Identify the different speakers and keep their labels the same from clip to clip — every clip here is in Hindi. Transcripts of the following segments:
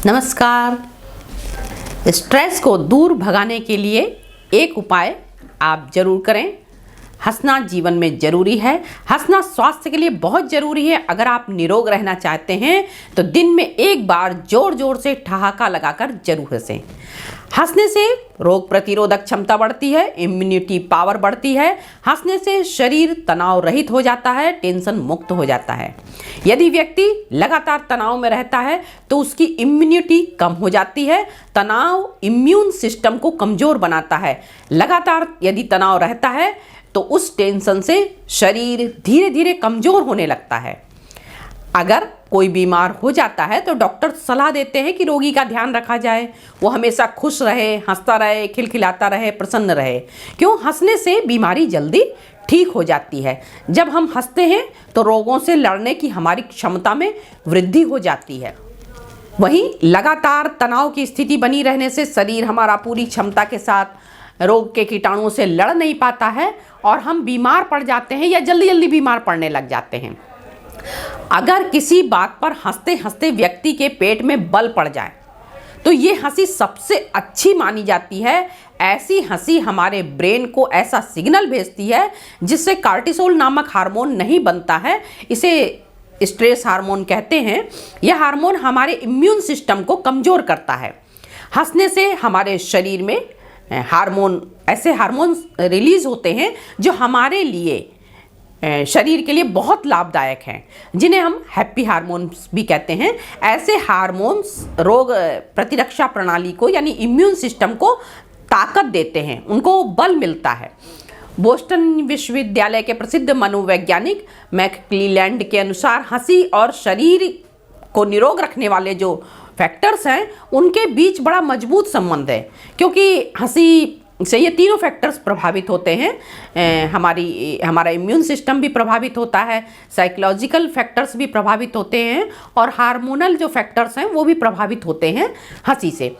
Speaker 1: नमस्कार। स्ट्रेस को दूर भगाने के लिए एक उपाय आप ज़रूर करें। हंसना जीवन में ज़रूरी है। हंसना स्वास्थ्य के लिए बहुत ज़रूरी है। अगर आप निरोग रहना चाहते हैं तो दिन में एक बार ज़ोर ज़ोर से ठहाका लगाकर जरूर हंसें। हंसने से रोग प्रतिरोधक क्षमता बढ़ती है, इम्यूनिटी पावर बढ़ती है। हंसने से शरीर तनाव रहित हो जाता है, टेंशन मुक्त हो जाता है। यदि व्यक्ति लगातार तनाव में रहता है तो उसकी इम्यूनिटी कम हो जाती है। तनाव इम्यून सिस्टम को कमज़ोर बनाता है। लगातार यदि तनाव रहता है तो उस टेंशन से शरीर धीरे धीरे कमज़ोर होने लगता है। अगर कोई बीमार हो जाता है तो डॉक्टर सलाह देते हैं कि रोगी का ध्यान रखा जाए, वो हमेशा खुश रहे, हंसता रहे, खिलखिलाता रहे, प्रसन्न रहे। क्यों? हंसने से बीमारी जल्दी ठीक हो जाती है। जब हम हंसते हैं तो रोगों से लड़ने की हमारी क्षमता में वृद्धि हो जाती है। वहीं लगातार तनाव की स्थिति बनी रहने से शरीर हमारा पूरी क्षमता के साथ रोग के कीटाणुओं से लड़ नहीं पाता है और हम बीमार पड़ जाते हैं या जल्दी जल्दी बीमार पड़ने लग जाते हैं। अगर किसी बात पर हंसते हंसते व्यक्ति के पेट में बल पड़ जाए तो ये हंसी सबसे अच्छी मानी जाती है। ऐसी हंसी हमारे ब्रेन को ऐसा सिग्नल भेजती है जिससे कार्टिसोल नामक हार्मोन नहीं बनता है। इसे स्ट्रेस हार्मोन कहते हैं। यह हार्मोन हमारे इम्यून सिस्टम को कमज़ोर करता है। हंसने से हमारे शरीर में ऐसे हार्मोन रिलीज होते हैं जो हमारे लिए शरीर के लिए बहुत लाभदायक हैं, जिन्हें हम हैप्पी हार्मोन्स भी कहते हैं। ऐसे हार्मोन्स रोग प्रतिरक्षा प्रणाली को यानी इम्यून सिस्टम को ताकत देते हैं, उनको बल मिलता है। बोस्टन विश्वविद्यालय के प्रसिद्ध मनोवैज्ञानिक मैकक्लीलैंड के अनुसार हंसी और शरीर को निरोग रखने वाले जो फैक्टर्स हैं उनके बीच बड़ा मजबूत संबंध है, क्योंकि हंसी से ये तीनों फैक्टर्स प्रभावित होते हैं। हमारा इम्यून सिस्टम भी प्रभावित होता है, साइकोलॉजिकल फैक्टर्स भी प्रभावित होते हैं और हार्मोनल जो फैक्टर्स हैं वो भी प्रभावित होते हैं हंसी से।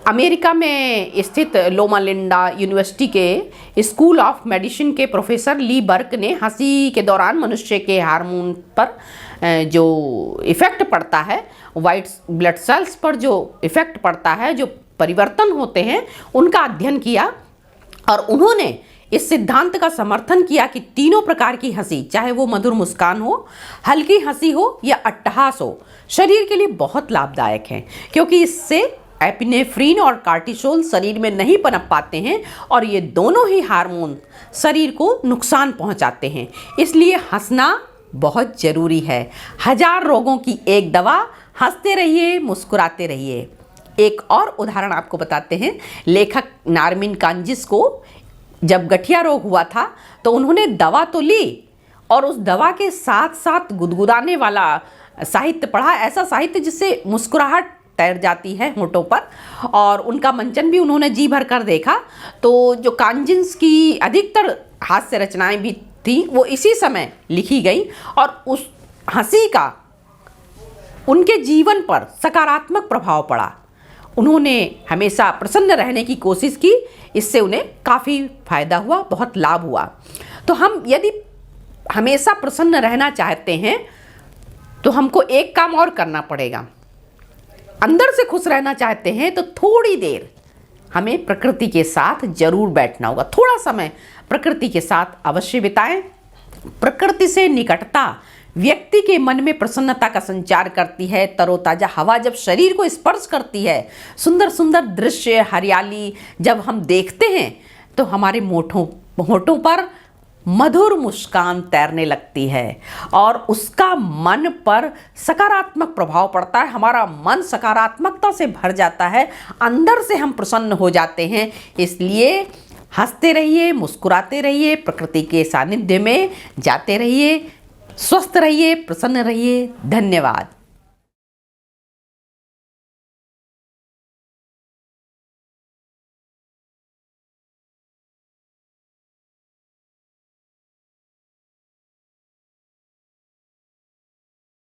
Speaker 1: अमेरिका में स्थित लोमा लिंडा यूनिवर्सिटी के स्कूल ऑफ मेडिसिन के प्रोफेसर ली बर्क ने हंसी के दौरान मनुष्य के हार्मोन पर जो इफ़ेक्ट पड़ता है, वाइट ब्लड सेल्स पर जो इफ़ेक्ट पड़ता है, जो परिवर्तन होते हैं, उनका अध्ययन किया और उन्होंने इस सिद्धांत का समर्थन किया कि तीनों प्रकार की हंसी, चाहे वो मधुर मुस्कान हो, हल्की हंसी हो या अट्टहास हो, शरीर के लिए बहुत लाभदायक है, क्योंकि इससे एपिनेफ्रीन और कार्टिसोल शरीर में नहीं पनप पाते हैं और ये दोनों ही हार्मोन शरीर को नुकसान पहुंचाते हैं। इसलिए हंसना बहुत ज़रूरी है। 1000 रोगों की एक दवा, हंसते रहिए, मुस्कुराते रहिए। एक और उदाहरण आपको बताते हैं। लेखक नारमिन कांजिस को जब गठिया रोग हुआ था तो उन्होंने दवा तो ली और उस दवा के साथ साथ गुदगुदाने वाला साहित्य पढ़ा, ऐसा साहित्य जिससे मुस्कुराहट तैर जाती है होठों पर, और उनका मंचन भी उन्होंने जी भर कर देखा। तो जो कांजिस की अधिकतर हास्य रचनाएं भी थी वो इसी समय लिखी गई और उस हंसी का उनके जीवन पर सकारात्मक प्रभाव पड़ा। उन्होंने हमेशा प्रसन्न रहने की कोशिश की, इससे उन्हें काफ़ी फायदा हुआ, बहुत लाभ हुआ। तो हम यदि हमेशा प्रसन्न रहना चाहते हैं तो हमको एक काम और करना पड़ेगा। अंदर से खुश रहना चाहते हैं तो थोड़ी देर हमें प्रकृति के साथ जरूर बैठना होगा। थोड़ा समय प्रकृति के साथ अवश्य बिताएं। प्रकृति से निकटता व्यक्ति के मन में प्रसन्नता का संचार करती है। तरोताजा हवा जब शरीर को स्पर्श करती है, सुंदर सुंदर दृश्य, हरियाली जब हम देखते हैं तो हमारे होठों पर मधुर मुस्कान तैरने लगती है और उसका मन पर सकारात्मक प्रभाव पड़ता है। हमारा मन सकारात्मकता से भर जाता है, अंदर से हम प्रसन्न हो जाते हैं। इसलिए हंसते रहिए, मुस्कुराते रहिए, प्रकृति के सानिध्य में जाते रहिए, स्वस्थ रहिए, प्रसन्न रहिए। धन्यवाद।